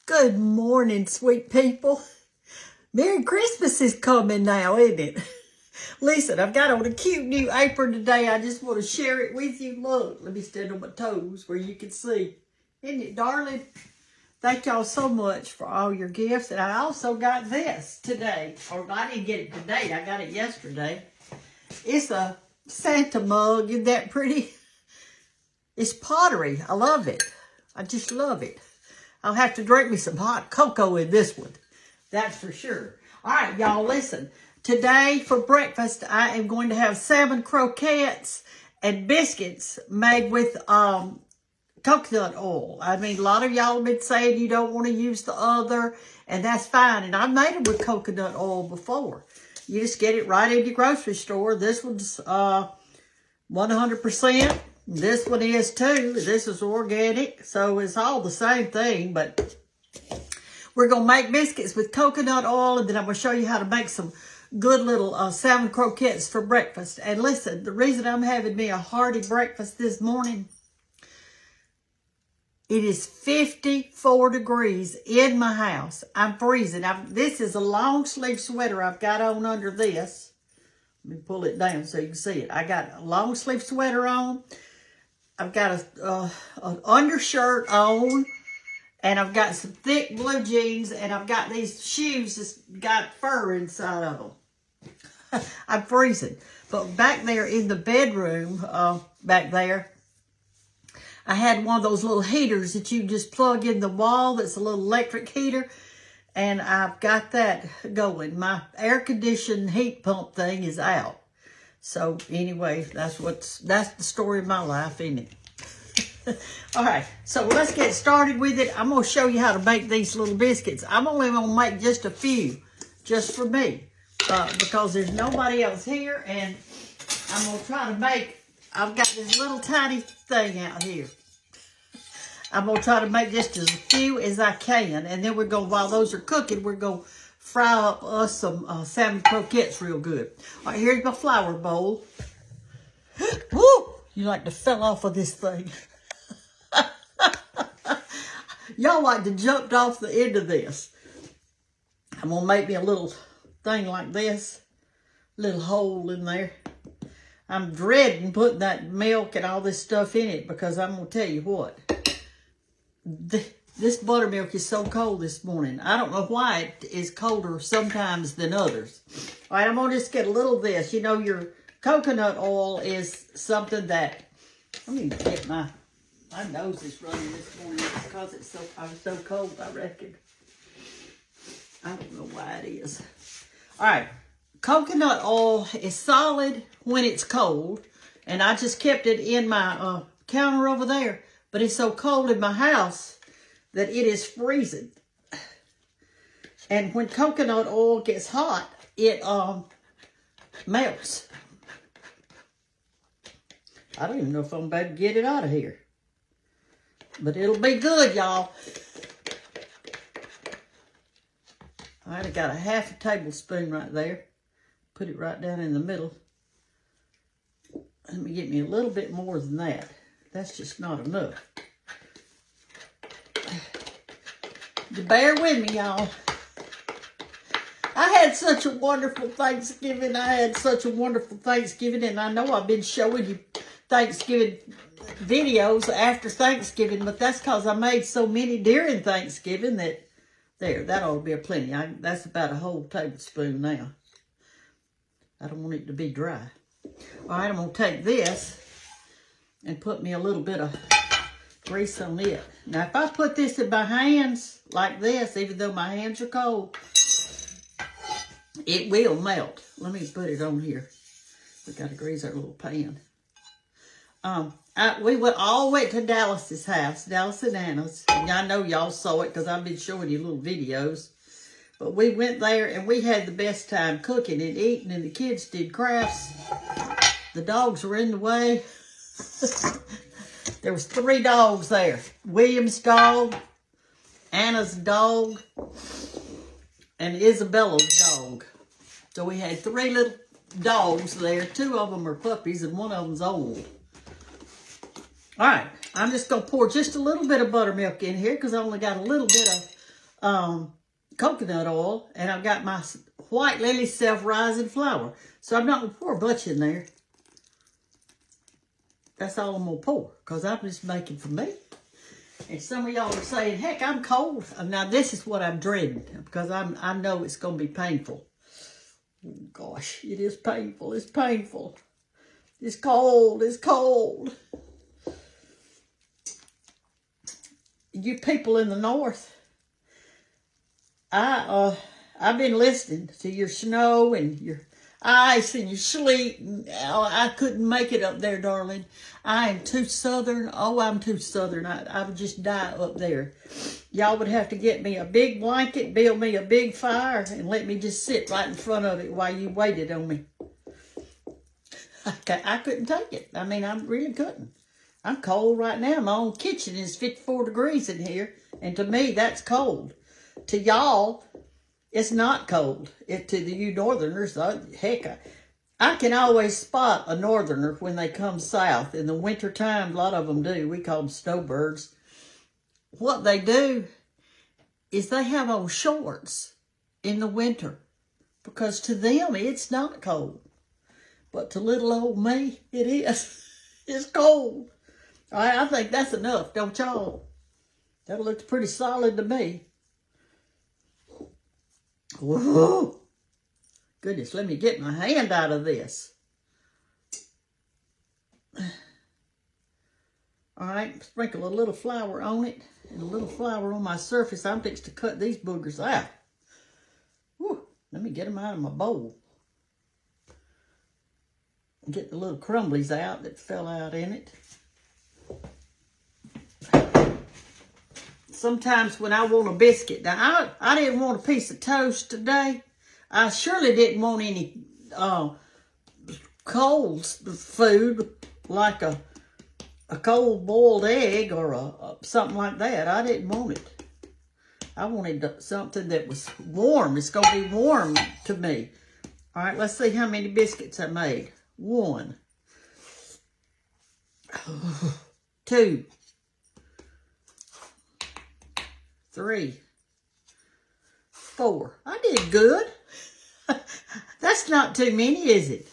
Good morning, sweet people. Merry Christmas is coming now, isn't it? Listen, I've got on a cute new apron today. I just want to share it with you. Look, let me stand on my toes where you can see. Isn't it, darling? Thank y'all so much for all your gifts. And I also got this today. Or I didn't get it today. I got it yesterday. It's a Santa mug. Isn't that pretty? It's pottery. I love it. I just love it. I'll have to drink me some hot cocoa in this one. That's for sure. All right, y'all, listen. Today for breakfast, I am going to have salmon croquettes and biscuits made with coconut oil. I mean, a lot of y'all have been saying you don't want to use the other, and that's fine. And I've made them with coconut oil before. You just get it right in your grocery store. This one's 100%. This one is too. This is organic, so it's all the same thing, but we're going to make biscuits with coconut oil, and then I'm going to show you how to make some good little salmon croquettes for breakfast. And listen, the reason I'm having me a hearty breakfast this morning, it is 54 degrees in my house. I'm freezing. This is a long sleeve sweater I've got on under this. Let me pull it down so you can see it. I got a long sleeve sweater on. I've got an undershirt on, and I've got some thick blue jeans, and I've got these shoes that's got fur inside of them. I'm freezing. But back there in the bedroom, back there, I had one of those little heaters that you just plug in the wall. That's a little electric heater, and I've got that going. My air-conditioned heat pump thing is out. So anyway, that's the story of my life, isn't it? All right, so let's get started with it. I'm going to show you how to make these little biscuits. I'm only going to make just a few, just for me, because there's nobody else here, and I'm going to try to make, I've got this little tiny thing out here. I'm going to try to make just as few as I can, and then we're going to, while those are cooking, we're going to fry up us some salmon croquettes real good. All right, here's my flour bowl. Woo! You like to fell off of this thing. Y'all like to jumped off the end of this. I'm going to make me a little thing like this. Little hole in there. I'm dreading putting that milk and all this stuff in it because I'm going to tell you what. This buttermilk is so cold this morning. I don't know why it is colder sometimes than others. All right, I'm going to just get a little of this. You know, your coconut oil is something that... Let me get my nose is running this morning because I'm so cold, I reckon. I don't know why it is. All right, coconut oil is solid when it's cold. And I just kept it in my counter over there. But it's so cold in my house that it is freezing. And when coconut oil gets hot, it melts. I don't even know if I'm about to get it out of here. But it'll be good, y'all. All right, I got a half a tablespoon right there. Put it right down in the middle. Let me get me a little bit more than that. That's just not enough. Bear with me, y'all. I had such a wonderful Thanksgiving. And I know I've been showing you Thanksgiving videos after Thanksgiving, but that's because I made so many during Thanksgiving that, that ought to be a plenty. That's about a whole tablespoon now. I don't want it to be dry. All right, I'm going to take this and put me a little bit of grease on it. Now, if I put this in my hands like this, even though my hands are cold, it will melt. Let me put it on here. We got to grease our little pan. We all went to Dallas's house, Dallas and Anna's. And I know y'all saw it because I've been showing you little videos. But we went there and we had the best time cooking and eating, and the kids did crafts. The dogs were in the way. There was 3 dogs there. William's dog, Anna's dog, and Isabella's dog. So we had 3 little dogs there. 2 of them are puppies and 1 of them's old. All right, I'm just going to pour just a little bit of buttermilk in here because I only got a little bit coconut oil, and I've got my White Lily self-rising flour. So I'm not going to pour much in there. That's all I'm going to pour, because I'm just making for me. And some of y'all are saying, heck, I'm cold. Now, this is what I'm dreading, because I know it's going to be painful. Oh, gosh, it is painful. It's painful. It's cold. It's cold. You people in the north, I've been listening to your snow and your ice and your sleet. And I couldn't make it up there, darling. I am too southern. Oh, I'm too southern. I would just die up there. Y'all would have to get me a big blanket, build me a big fire, and let me just sit right in front of it while you waited on me. I couldn't take it. I mean, I really couldn't. I'm cold right now. My own kitchen is 54 degrees in here, and to me, that's cold. To y'all, it's not cold. To you northerners, heck, I can always spot a northerner when they come south. In the wintertime, a lot of them do. We call them snowbirds. What they do is they have on shorts in the winter, because to them, it's not cold. But to little old me, it is. It's cold. I think that's enough, don't y'all? That looks pretty solid to me. Whoa. Goodness, let me get my hand out of this. All right, sprinkle a little flour on it and a little flour on my surface. I'm fixing to cut these boogers out. Whew. Let me get them out of my bowl. Get the little crumblies out that fell out in it. Sometimes when I want a biscuit, now I didn't want a piece of toast today. I surely didn't want any cold food like a cold boiled egg or something like that. I didn't want it. I wanted something that was warm. It's going to be warm to me. All right, let's see how many biscuits I made. 1, 2, 3, 4. I did good. That's not too many, is it?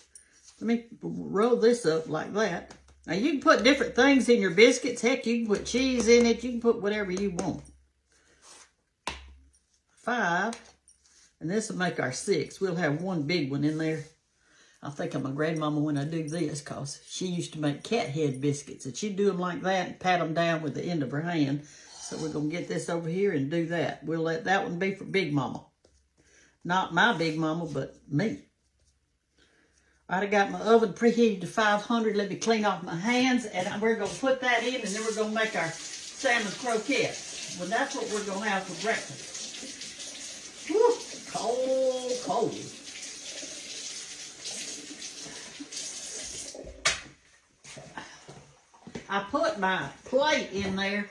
Let me roll this up like that. Now, you can put different things in your biscuits. Heck, you can put cheese in it. You can put whatever you want. 5. And this will make our 6. We'll have one big one in there. I think of my grandmama when I do this, because she used to make cat head biscuits. And she'd do them like that and pat them down with the end of her hand. So we're going to get this over here and do that. We'll let that one be for Big Mama. Not my Big Mama, but me. All right, I got my oven preheated to 500. Let me clean off my hands. And we're going to put that in, and then we're going to make our salmon croquettes. Well, that's what we're going to have for breakfast. Whew, cold, cold. I put my plate in there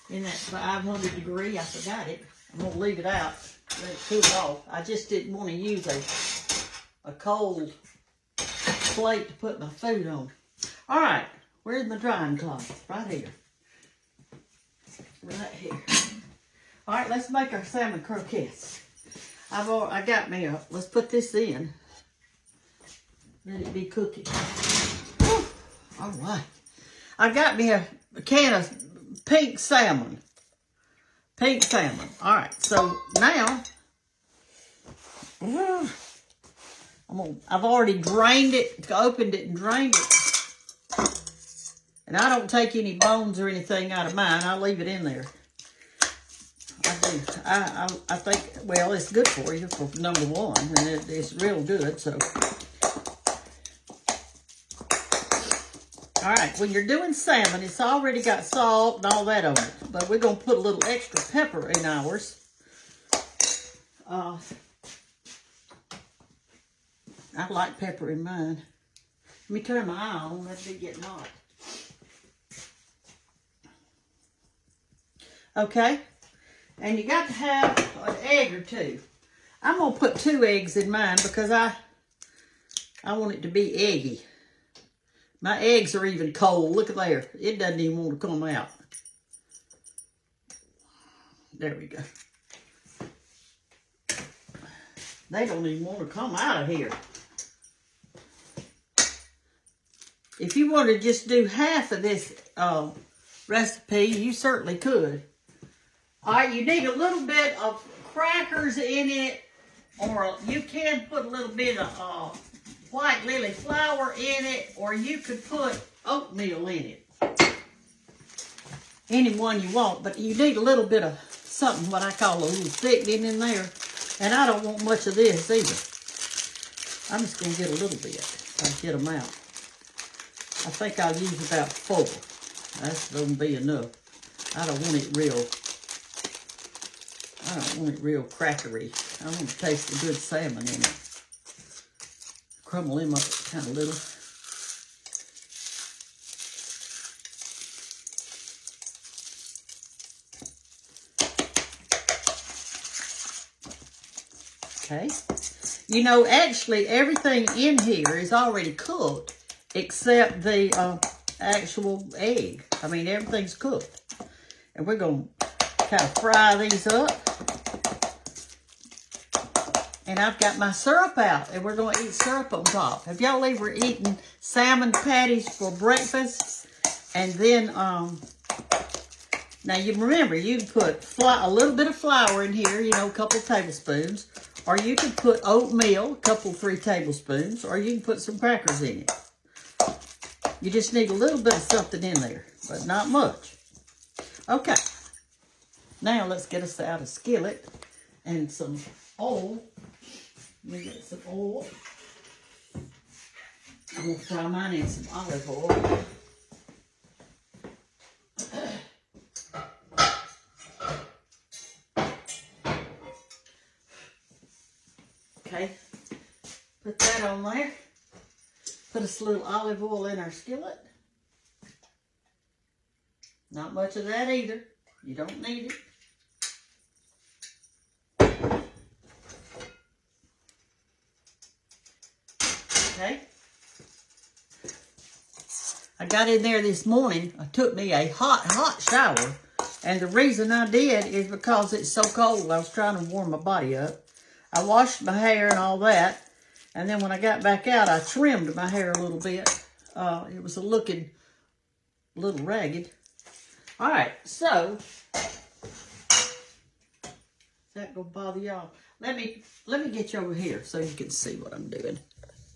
in that 500 degree. I forgot it. I'm going to leave it out. Let it cool off. I just didn't want to use a cold plate to put my food on. All right. Where's my drying cloth? Right here. Right here. All right. Let's make our salmon croquettes. I got me a, let's put this in. Let it be cooking. Whew. All right. I got me a can of pink salmon. Pink salmon. All right. So now, I've already drained it, opened it and drained it. And I don't take any bones or anything out of mine. I leave it in there. I do. I think, well, it's good for you, for number one. And it's real good, so. All right, when you're doing salmon, it's already got salt and all that on it. But we're going to put a little extra pepper in ours. I like pepper in mine. Let me turn my eye on. Let's be getting hot. Okay. And you got to have an egg or two. I'm going to put 2 eggs in mine because I want it to be eggy. My eggs are even cold. Look at there. It doesn't even want to come out. There we go. They don't even want to come out of here. If you want to just do half of this recipe, you certainly could. All right, you need a little bit of crackers in it, or you can put a little bit of white lily flour in it, or you could put oatmeal in it. Any one you want, but you need a little bit of something, what I call a little thickening in there. And I don't want much of this either. I'm just going to get a little bit. I'll get them out. I think I'll use about 4. That's going to be enough. I don't want it real crackery. I want to taste the good salmon in it. Crumble them up kind of little. Okay. You know, actually, everything in here is already cooked except the actual egg. I mean, everything's cooked. And we're going to kind of fry these up. And I've got my syrup out, and we're going to eat syrup on top. Have y'all ever eaten salmon patties for breakfast? And then, now you remember, you can put a little bit of flour in here, you know, a couple of tablespoons. Or you can put oatmeal, a couple, 3 tablespoons. Or you can put some crackers in it. You just need a little bit of something in there, but not much. Okay. Now let's get us out a skillet and some oil. Let me get some oil. I'm going to fry mine in some olive oil. Okay, put that on there. Put us a little olive oil in our skillet. Not much of that either. You don't need it. Okay. I got in there this morning. I took me a hot shower. And the reason I did is because it's so cold. I was trying to warm my body up. I washed my hair and all that. And then when I got back out, I trimmed my hair a little bit. It was looking a little ragged. All right, so is that gonna bother y'all? Let me get you over here so you can see what I'm doing.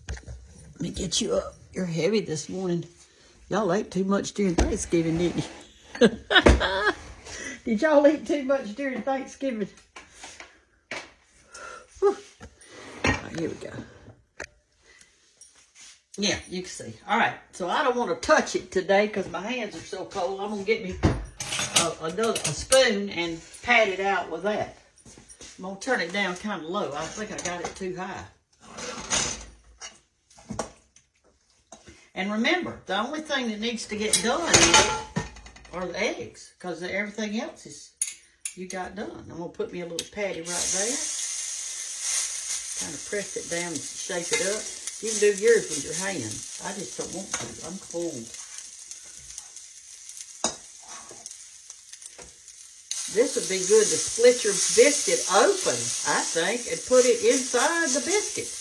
Let me get you up. You're heavy this morning. Y'all ate too much during Thanksgiving, didn't you? Did y'all eat too much during Thanksgiving? Whew. All right, here we go. Yeah, you can see. All right, so I don't want to touch it today because my hands are so cold. I'm going to get me a spoon and pat it out with that. I'm going to turn it down kind of low. I think I got it too high. And remember, the only thing that needs to get done are the eggs because everything else is you got done. I'm going to put me a little patty right there. Kind of press it down and shape it up. You can do yours with your hands. I just don't want to. I'm cold. This would be good to split your biscuit open, I think, and put it inside the biscuit.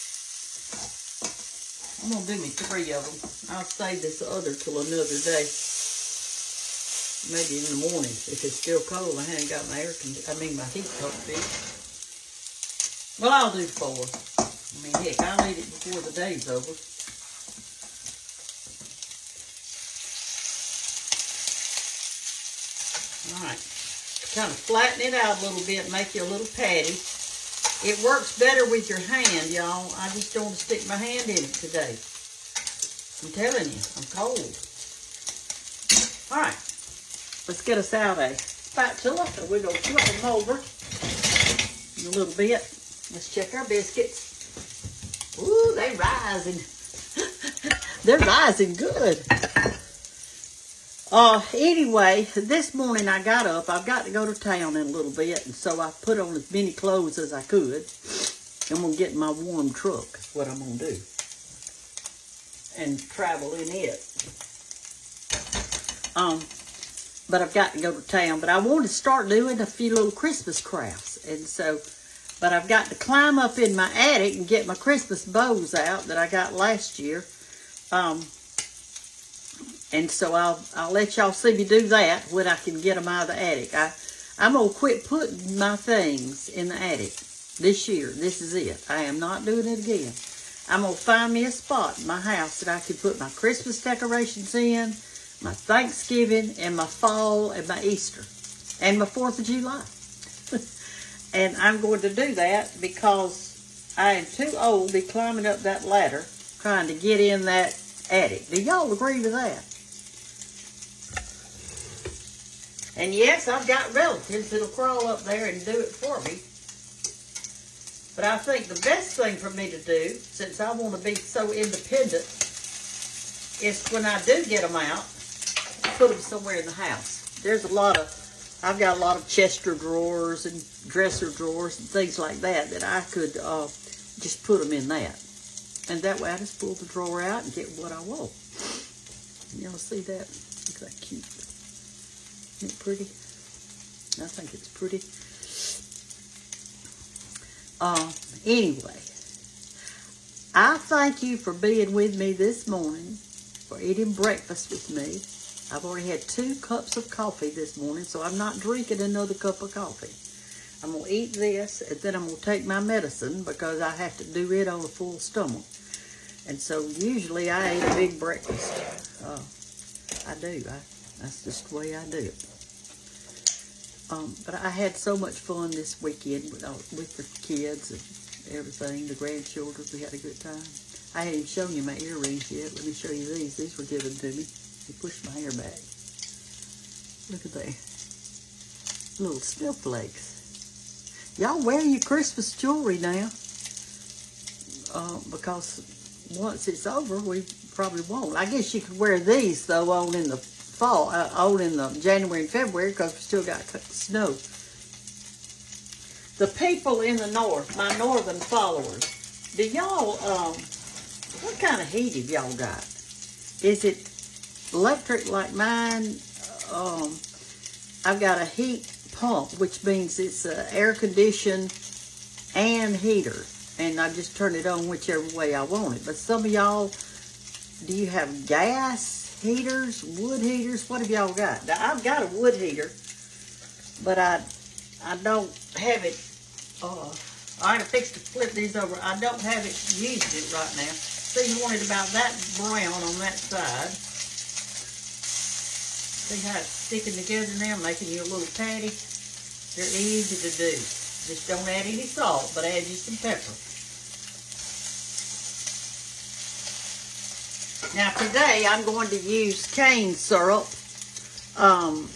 I'm going to do me 3 of them. I'll save this other till another day. Maybe in the morning. If it's still cold, I haven't got my my heat pump fixed. Well, I'll do 4. I mean, heck, I'll eat it before the day's over. All right. Kind of flatten it out a little bit, make you a little patty. It works better with your hand, y'all. I just don't want to stick my hand in it today. I'm telling you, I'm cold. All right. Let's get us out a spatula, and we're going to flip them over in a little bit. Let's check our biscuits. Ooh, they're rising. They're rising good. Anyway, this morning I got up. I've got to go to town in a little bit, and so I put on as many clothes as I could. I'm going to get in my warm truck, is what I'm going to do, and travel in it. But I've got to go to town. But I want to start doing a few little Christmas crafts, and so But I've got to climb up in my attic and get my Christmas bows out that I got last year. And so I'll let y'all see me do that when I can get them out of the attic. I'm going to quit putting my things in the attic this year. This is it. I am not doing it again. I'm going to find me a spot in my house that I can put my Christmas decorations in, my Thanksgiving, and my fall, and my Easter, and my 4th of July. And I'm going to do that because I am too old to be climbing up that ladder trying to get in that attic. Do y'all agree with that? And yes, I've got relatives that'll crawl up there and do it for me. But I think the best thing for me to do, since I want to be so independent, is when I do get them out, put them somewhere in the house. I've got a lot of Chester drawers and dresser drawers and things like that I could just put them in that. And that way I just pull the drawer out and get what I want. Y'all see that? Look at that cute. Isn't it pretty? I think it's pretty. Anyway, I thank you for being with me this morning, for eating breakfast with me. I've already had 2 cups of coffee this morning, so I'm not drinking another cup of coffee. I'm going to eat this, and then I'm going to take my medicine because I have to do it on a full stomach. And so usually I eat a big breakfast. I do. That's just the way I do it. But I had so much fun this weekend with the kids and everything, the grandchildren. We had a good time. I haven't even shown you my earrings yet. Let me show you these. These were given to me. They pushed my hair back. Look at that. Little snowflakes. Y'all wear your Christmas jewelry now. Because once it's over, we probably won't. I guess you could wear these, though, on in the fall, on in the January and February, because we still got snow. The people in the north, my northern followers, do y'all, what kind of heat have y'all got? Is it electric like mine? I've got a heat pump, which means it's air conditioned and heater. And I just turn it on whichever way I want it. But some of y'all, do you have gas heaters, wood heaters? What have y'all got? Now, I've got a wood heater, but I don't have it. I had to fix to flip these over. I don't have it used it right now. So you want it about that brown on that side. See how it's sticking together now, making you a little patty? They're easy to do. Just don't add any salt, but add you some pepper. Now today I'm going to use cane syrup.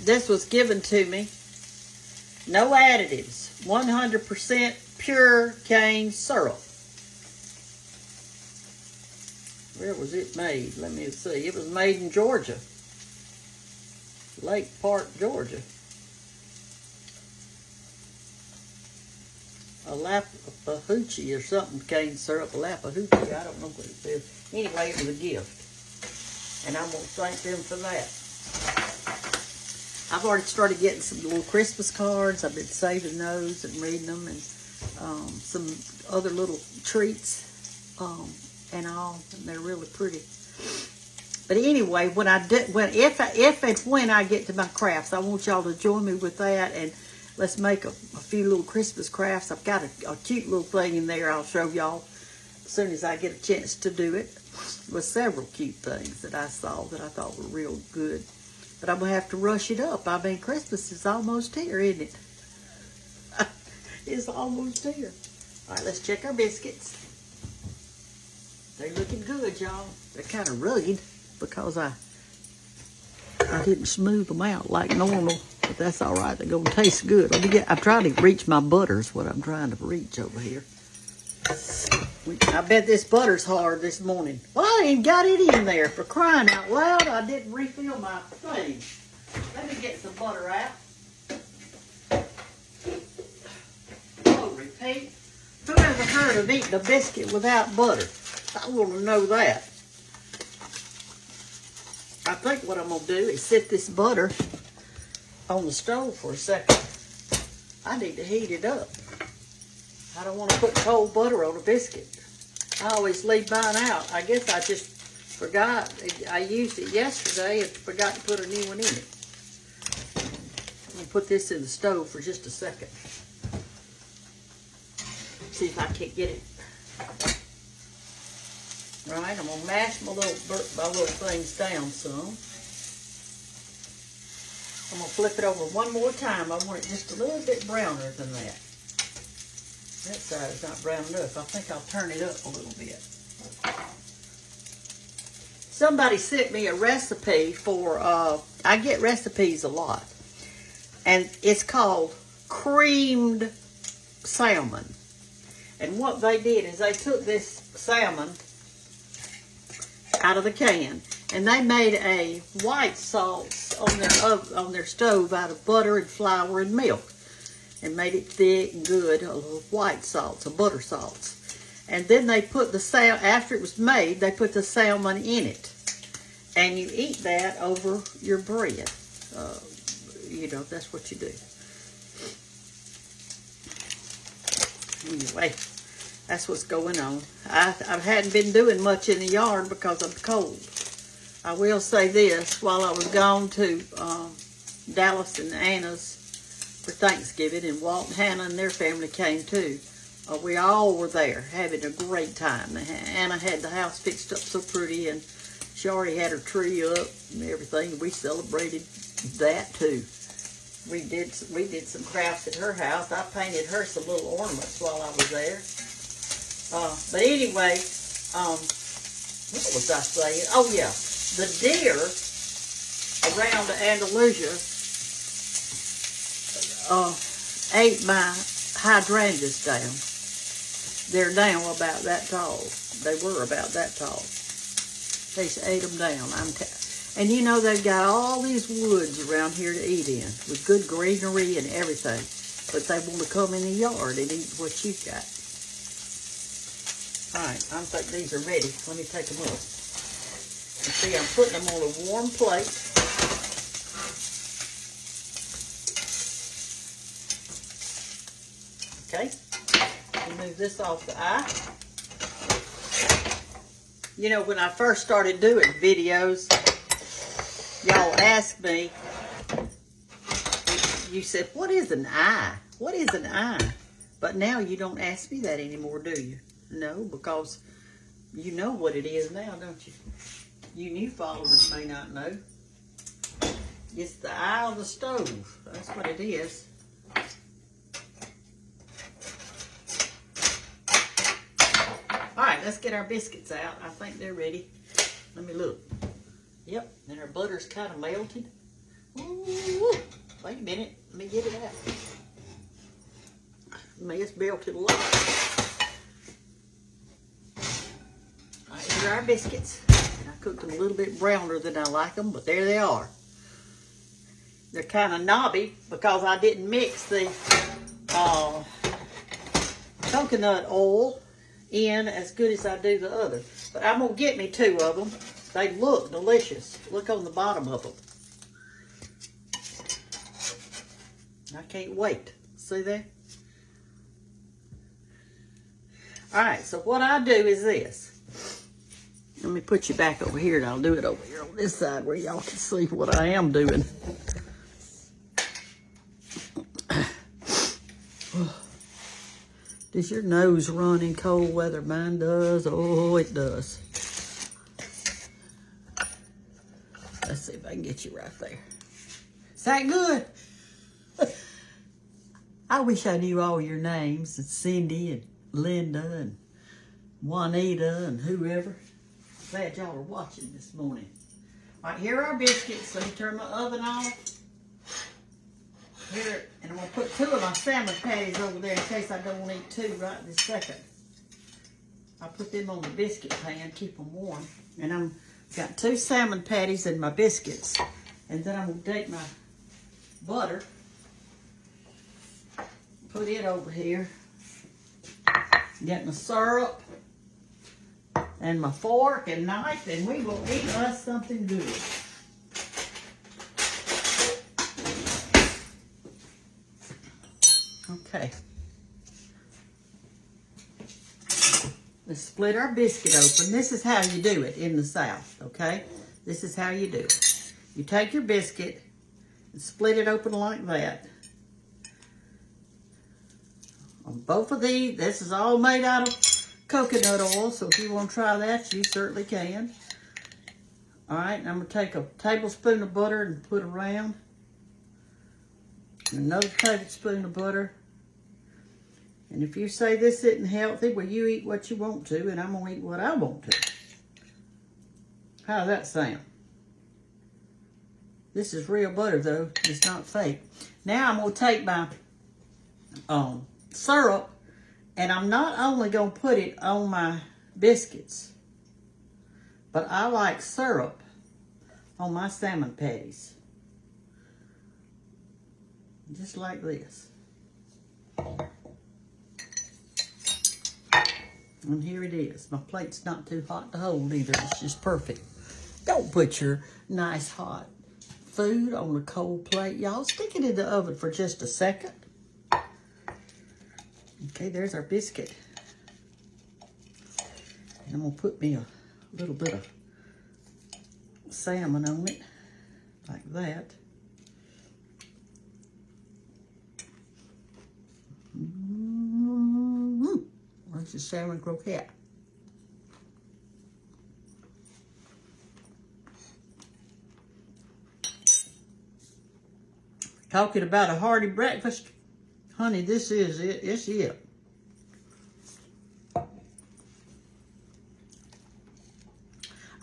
This was given to me. No additives. 100% pure cane syrup. Where was it made? Let me see. It was made in Georgia. Lake Park, Georgia. Lapahoochee or something, cane syrup, Lapahoochee, I don't know what it is. Anyway, it was a gift. And I want to thank them for that. I've already started getting some little Christmas cards. I've been saving those and reading them, and some other little treats and all, and they're really pretty. But anyway, when if and when I get to my crafts, I want y'all to join me with that, and let's make a few little Christmas crafts. I've got a cute little thing in there I'll show y'all as soon as I get a chance to do it. With several cute things that I saw that I thought were real good. But I'm going to have to rush it up. I mean, Christmas is almost here, isn't it? It's almost here. All right, let's check our biscuits. They're looking good, y'all. They're kind of rugged because I didn't smooth them out like normal. But that's all right. They're going to taste good. I'm trying to reach my butters, what I'm trying to reach over here. I bet this butter's hard this morning. Well, I ain't got it in there. For crying out loud, I didn't refill my thing. Let me get some butter out. Oh, repeat. Who ever heard of eating a biscuit without butter? I want to know that. I think what I'm going to do is set this butter on the stove for a second. I need to heat it up. I don't want to put cold butter on a biscuit. I always leave mine out. I guess I just forgot. I used it yesterday and forgot to put a new one in it. I'm going to put this in the stove for just a second. See if I can't get it. Right, I'm going to mash my little things down some. I'm going to flip it over one more time. I want it just a little bit browner than that. That side is not brown enough. I think I'll turn it up a little bit. Somebody sent me a recipe for, I get recipes a lot. And it's called creamed salmon. And what they did is they took this salmon out of the can, and they made a white sauce on their stove out of butter and flour and milk, and made it thick and good, a little white sauce, a butter sauce. And then they put the salmon, after it was made, they put the salmon in it, and you eat that over your bread. You know, that's what you do. Anyway, that's what's going on. I hadn't been doing much in the yard because of the cold. I will say this, while I was gone to Dallas and Anna's for Thanksgiving, and Walt and Hannah and their family came too. We all were there having a great time. Anna had the house fixed up so pretty, and she already had her tree up and everything. We celebrated that too. We did some crafts at her house. I painted her some little ornaments while I was there. But anyway, what was I saying? Oh yeah, the deer around Andalusia ate my hydrangeas down. They're now about that tall. They were about that tall. They ate them down. And you know, they've got all these woods around here to eat in with good greenery and everything. But they want to come in the yard and eat what you've got. All right, I think these are ready. Let me take them up. You see, I'm putting them on a warm plate. Okay, move this off the eye. You know, when I first started doing videos, y'all asked me, you said, what is an eye? What is an eye? But now you don't ask me that anymore, do you? No, because you know what it is now, don't you? You new followers may not know. It's the eye on the stove. That's what it is. All right, let's get our biscuits out. I think they're ready. Let me look. Yep, and our butter's kind of melted. Ooh, wait a minute. Let me get it out. It's melted a lot. All right, here are our biscuits. And I cooked them a little bit browner than I like them, but there they are. They're kind of knobby because I didn't mix the coconut oil in as good as I do the other. But I'm going to get me 2 of them. They look delicious. Look on the bottom of them. I can't wait. See that? Alright, so what I do is this. Let me put you back over here, and I'll do it over here on this side where y'all can see what I am doing. Does your nose run in cold weather? Mine does. Oh, it does. Let's see if I can get you right there. Is that good? I wish I knew all your names, and Cindy and Linda and Juanita and whoever. Glad y'all are watching this morning. All right, here are our biscuits. Let me turn my oven off. Here, and I'm going to put 2 of my salmon patties over there in case I don't want to eat 2 right this second. I'll put them on the biscuit pan, keep them warm. And I've got 2 salmon patties and my biscuits. And then I'm going to take my butter, put it over here. Get my syrup and my fork and knife, and we will eat us something good. Okay. Let's split our biscuit open. This is how you do it in the South, okay? This is how you do it. You take your biscuit and split it open like that. On both of these, this is all made out of coconut oil, so if you want to try that, you certainly can. All right, and I'm going to take a tablespoon of butter and put around. Another tablespoon of butter. And if you say this isn't healthy, well, you eat what you want to, and I'm going to eat what I want to. How does that sound? This is real butter, though. It's not fake. Now I'm going to take my syrup, and I'm not only going to put it on my biscuits, but I like syrup on my salmon patties. Just like this. And here it is. My plate's not too hot to hold either. It's just perfect. Don't put your nice hot food on a cold plate. Y'all stick it in the oven for just a second. Okay, there's our biscuit. And I'm going to put me a little bit of salmon on it. Like that. Where's the salmon croquette? Talking about a hearty breakfast. Honey, this is it. It's it.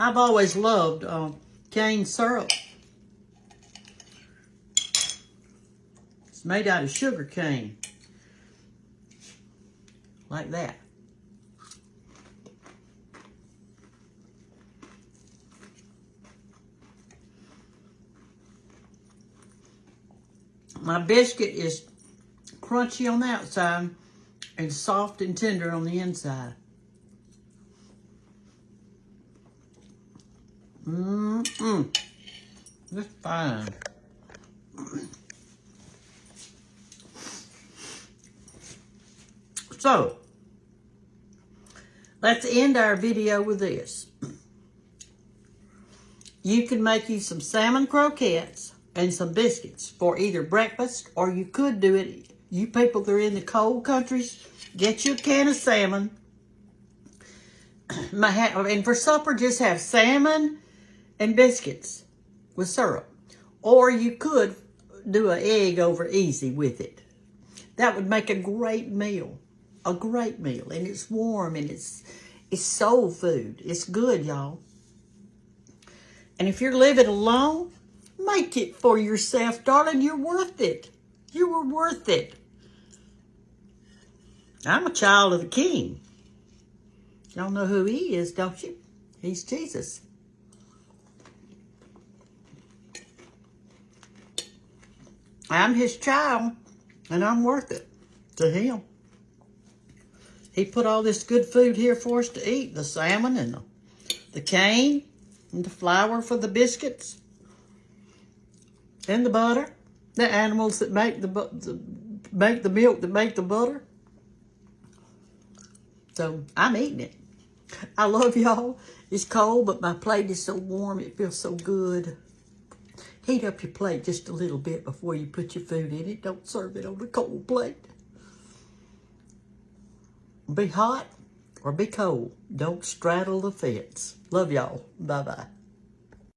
I've always loved cane syrup. It's made out of sugar cane. Like that. My biscuit is crunchy on the outside and soft and tender on the inside. That's fine. So, let's end our video with this. You can make you some salmon croquettes and some biscuits for either breakfast, or you could do it, you people that are in the cold countries, get you a can of salmon. And for supper, just have salmon and biscuits with syrup. Or you could do an egg over easy with it. That would make a great meal. A great meal. And it's warm and it's soul food. It's good, y'all. And if you're living alone, make it for yourself, darling. You're worth it. You were worth it. I'm a child of the King. Y'all know who he is, don't you? He's Jesus. I'm his child, and I'm worth it to him. He put all this good food here for us to eat. The salmon and the cane and the flour for the biscuits and the butter. The animals that make the milk that make the butter. So I'm eating it. I love y'all. It's cold, but my plate is so warm. It feels so good. Heat up your plate just a little bit before you put your food in it. Don't serve it on a cold plate. Be hot or be cold. Don't straddle the fence. Love y'all. Bye-bye.